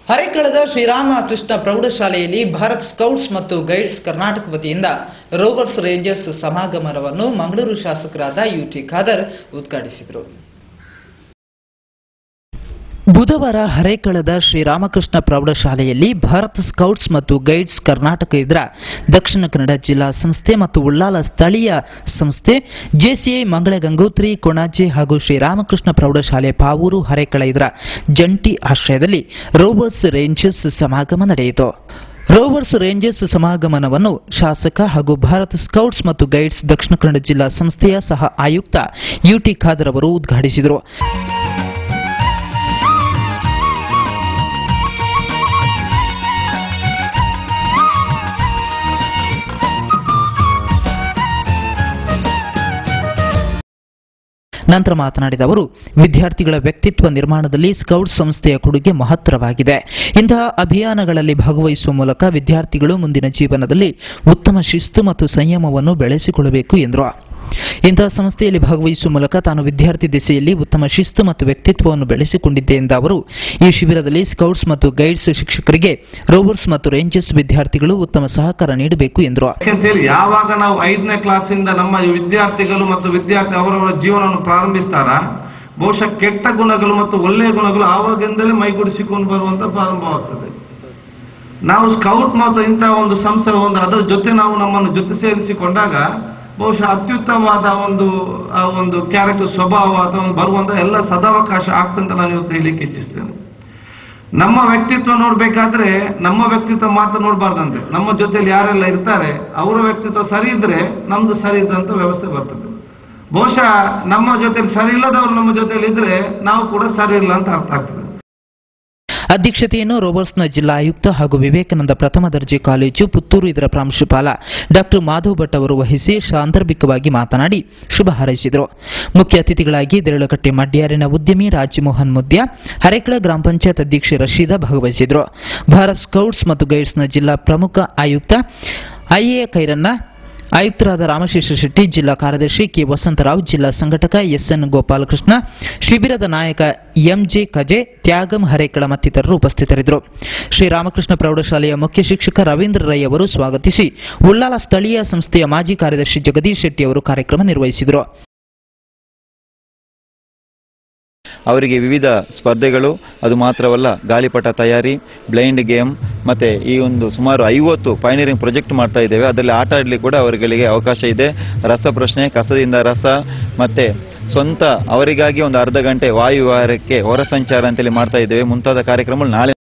ಹರೇಕಳದ ಶ್ರೀರಾಮಕೃಷ್ಣ ಪ್ರೌಢಶಾಲೆಯಲ್ಲಿ ಭಾರತ್ ಸ್ಕೌಟ್ಸ್ ಮತ್ತು ಗೈಡ್ಸ್ ಕರ್ನಾಟಕ ವತಿಯಿಂದ ರೋವರ್ಸ್ ರೇಂಜರ್ಸ್ ಸಮಾಗಮನವನ್ನು ಮಂಗಳೂರು ಶಾಸಕರಾದ ಯುಟಿ ಖಾದರ್ ಉದ್ಘಾಟಿಸಿದರು. ಬುಧವಾರ ಹರೇಕಳದ ಶ್ರೀರಾಮಕೃಷ್ಣ ಪ್ರೌಢಶಾಲೆಯಲ್ಲಿ ಭಾರತ್ ಸ್ಕೌಟ್ಸ್ ಮತ್ತು ಗೈಡ್ಸ್ ಕರ್ನಾಟಕ ಇದರ ದಕ್ಷಿಣ ಕನ್ನಡ ಜಿಲ್ಲಾ ಸಂಸ್ಥೆ ಮತ್ತು ಉಳ್ಳಾಲ ಸ್ಥಳೀಯ ಸಂಸ್ಥೆ ಜೆಸಿಐ ಮಂಗಳ ಗಂಗೋತ್ರಿ ಕೊಣಾಜೆ ಹಾಗೂ ಶ್ರೀರಾಮಕೃಷ್ಣ ಪ್ರೌಢಶಾಲೆ ಪಾವೂರು ಹರೇಕಳ ಇದರ ಜಂಟಿ ಆಶ್ರಯದಲ್ಲಿ ರೋವರ್ಸ್ ರೇಂಜರ್ಸ್ ಸಮಾಗಮ ನಡೆಯಿತು. ರೋವರ್ಸ್ ರೇಂಜರ್ಸ್ ಸಮಾಗಮನವನ್ನು ಶಾಸಕ ಹಾಗೂ ಭಾರತ್ ಸ್ಕೌಟ್ಸ್ ಮತ್ತು ಗೈಡ್ಸ್ ದಕ್ಷಿಣ ಕನ್ನಡ ಜಿಲ್ಲಾ ಸಂಸ್ಥೆಯ ಸಹ ಆಯುಕ್ತ ಯುಟಿ ಖಾದರ್ ಅವರು ಉದ್ಘಾಟಿಸಿದರು. ನಂತರ ಮಾತನಾಡಿದ ಅವರು, ವಿದ್ಯಾರ್ಥಿಗಳ ವ್ಯಕ್ತಿತ್ವ ನಿರ್ಮಾಣದಲ್ಲಿ ಸ್ಕೌಟ್ಸ್ ಸಂಸ್ಥೆಯ ಕೊಡುಗೆ ಮಹತ್ತರವಾಗಿದೆ. ಇಂತಹ ಅಭಿಯಾನಗಳಲ್ಲಿ ಭಾಗವಹಿಸುವ ಮೂಲಕ ವಿದ್ಯಾರ್ಥಿಗಳು ಮುಂದಿನ ಜೀವನದಲ್ಲಿ ಉತ್ತಮ ಶಿಸ್ತು ಮತ್ತು ಸಂಯಮವನ್ನು ಬೆಳೆಸಿಕೊಳ್ಳಬೇಕು ಎಂದರು. ಇಂತಹ ಸಂಸ್ಥೆಯಲ್ಲಿ ಭಾಗವಹಿಸುವ ಮೂಲಕ ತಾನು ವಿದ್ಯಾರ್ಥಿ ದಿಸೆಯಲ್ಲಿ ಉತ್ತಮ ಶಿಸ್ತು ಮತ್ತು ವ್ಯಕ್ತಿತ್ವವನ್ನು ಬೆಳೆಸಿಕೊಂಡಿದ್ದೆ ಎಂದ ಅವರು, ಈ ಶಿಬಿರದಲ್ಲಿ ಸ್ಕೌಟ್ಸ್ ಮತ್ತು ಗೈಡ್ಸ್ ಶಿಕ್ಷಕರಿಗೆ ರೋವರ್ಸ್ ಮತ್ತು ರೇಂಜರ್ಸ್ ವಿದ್ಯಾರ್ಥಿಗಳು ಉತ್ತಮ ಸಹಕಾರ ನೀಡಬೇಕು ಎಂದರು. ಯಾವಾಗ ನಾವು 5ನೇ ಕ್ಲಾಸಿಂದ ನಮ್ಮ ವಿದ್ಯಾರ್ಥಿಗಳು ಮತ್ತು ವಿದ್ಯಾರ್ಥಿ ಅವರವರ ಜೀವನವನ್ನು ಪ್ರಾರಂಭಿಸ್ತಾರ, ಬಹುಶಃ ಕೆಟ್ಟ ಗುಣಗಳು ಮತ್ತು ಒಳ್ಳೆಯ ಗುಣಗಳು ಆವಾಗಿಂದಲೇ ಮೈಗೂಡಿಸಿಕೊಂಡು ಬರುವಂತ ಪ್ರಾರಂಭವಾಗ್ತದೆ. ನಾವು ಸ್ಕೌಟ್ ಮತ್ತು ಇಂತಹ ಒಂದು ಸಂಸ್ಥೆ ಅದರ ಜೊತೆ ನಾವು ನಮ್ಮನ್ನು ಜೊತೆ ಸೇರಿಸಿಕೊಂಡಾಗ ಬಹುಶಃ ಅತ್ಯುತ್ತಮವಾದ ಒಂದು ಕ್ಯಾರೆಕ್ಟರ್ ಸ್ವಭಾವ ಅಥವಾ ಬರುವಂತ ಎಲ್ಲ ಸದಾವಕಾಶ ಆಗ್ತಂತ ನಾನು ಇವತ್ತು ಹೇಳಲಿಕ್ಕೆ ಇಚ್ಛಿಸ್ತೇನೆ. ನಮ್ಮ ವ್ಯಕ್ತಿತ್ವ ನೋಡ್ಬೇಕಾದ್ರೆ ನಮ್ಮ ವ್ಯಕ್ತಿತ್ವ ಮಾತ್ರ ನೋಡಬಾರ್ದಂತೆ, ನಮ್ಮ ಜೊತೆಯಲ್ಲಿ ಯಾರೆಲ್ಲ ಇರ್ತಾರೆ ಅವರ ವ್ಯಕ್ತಿತ್ವ ಸರಿ ಇದ್ರೆ ನಮ್ದು ಸರಿ ಇದ್ದಂತ ವ್ಯವಸ್ಥೆ ಬರ್ತದೆ. ಬಹುಶಃ ನಮ್ಮ ಜೊತೆಲಿ ಸರಿ ಇಲ್ಲದವರು ನಮ್ಮ ಜೊತೆಯಲ್ಲಿ ಇದ್ರೆ ನಾವು ಕೂಡ ಸರಿ ಇಲ್ಲ ಅಂತ ಅರ್ಥ ಆಗ್ತದೆ. ಅಧ್ಯಕ್ಷತೆಯನ್ನು ರೋವರ್ಸ್ನ ಜಿಲ್ಲಾ ಆಯುಕ್ತ ಹಾಗೂ ವಿವೇಕಾನಂದ ಪ್ರಥಮ ದರ್ಜೆ ಕಾಲೇಜು ಪುತ್ತೂರು ಇದರ ಪ್ರಾಂಶುಪಾಲ ಡಾಕ್ಟರ್ ಮಾಧವ್ ಭಟ್ ಅವರು ವಹಿಸಿ ಸಾಂದರ್ಭಿಕವಾಗಿ ಮಾತನಾಡಿ ಶುಭ ಹಾರೈಸಿದರು. ಮುಖ್ಯ ಅತಿಥಿಗಳಾಗಿ ದೇರಳಕಟ್ಟೆ ಮಡ್ಯಾರಿನ ಉದ್ಯಮಿ ರಾಜಮೋಹನ್ ಮುದ್ಯ, ಹರೇಕಳ ಗ್ರಾಮ ಪಂಚಾಯತ್ ಅಧ್ಯಕ್ಷೆ ರಶೀದಾ ಭಾಗವಹಿಸಿದರು. ಭಾರತ್ ಸ್ಕೌಟ್ಸ್ ಮತ್ತು ಗೈಡ್ಸ್ನ ಜಿಲ್ಲಾ ಪ್ರಮುಖ ಆಯುಕ್ತ ಐಎ ಖೈರನ್ನ, ಆಯುಕ್ತರಾದ ರಾಮಶೇಷ ಶೆಟ್ಟಿ, ಜಿಲ್ಲಾ ಕಾರ್ಯದರ್ಶಿ ಕೆ ವಸಂತರಾವ್, ಜಿಲ್ಲಾ ಸಂಘಟಕ ಎಸ್ಎನ್ ಗೋಪಾಲಕೃಷ್ಣ, ಶಿಬಿರದ ನಾಯಕ ಎಂಜೆ ಕಜೆ, ತ್ಯಾಗಂ ಹರೇಕಳ ಮತ್ತಿತರರು ಉಪಸ್ಥಿತರಿದ್ದರು. ಶ್ರೀರಾಮಕೃಷ್ಣ ಪ್ರೌಢಶಾಲೆಯ ಮುಖ್ಯ ಶಿಕ್ಷಕ ರವೀಂದ್ರ ರೈ ಅವರು ಸ್ವಾಗತಿಸಿ, ಉಳ್ಳಾಲ ಸ್ಥಳೀಯ ಸಂಸ್ಥೆಯ ಮಾಜಿ ಕಾರ್ಯದರ್ಶಿ ಜಗದೀಶ್ ಶೆಟ್ಟಿ ಅವರು ಕಾರ್ಯಕ್ರಮ ನಿರ್ವಹಿಸಿದರು. ಅವರಿಗೆ ವಿವಿಧ ಸ್ಪರ್ಧೆಗಳು, ಅದು ಮಾತ್ರವಲ್ಲ ಗಾಳಿಪಟ ತಯಾರಿ, ಬ್ಲೈಂಡ್ ಗೇಮ್ ಮತ್ತೆ ಈ ಒಂದು ಸುಮಾರು 50 ಪೈನಿಯರಿಂಗ್ ಪ್ರಾಜೆಕ್ಟ್ ಮಾಡ್ತಾ ಇದ್ದೇವೆ. ಅದರಲ್ಲಿ ಆಟ ಆಡಲಿಕ್ಕೆ ಕೂಡ ಅವರಿಗೆ ಅವಕಾಶ ಇದೆ. ರಸಪ್ರಶ್ನೆ, ಕಸದಿಂದ ರಸ, ಮತ್ತೆ ಸ್ವಂತ ಅವರಿಗಾಗಿ ಒಂದು ಅರ್ಧ ಗಂಟೆ ವಾಯು ವಿಹಾರಕ್ಕೆ ಹೊರ ಸಂಚಾರ ಅಂತೇಳಿ ಮಾಡ್ತಾ ಇದ್ದೇವೆ. ಮುಂತಾದ ಕಾರ್ಯಕ್ರಮಗಳು ನಾಳೆ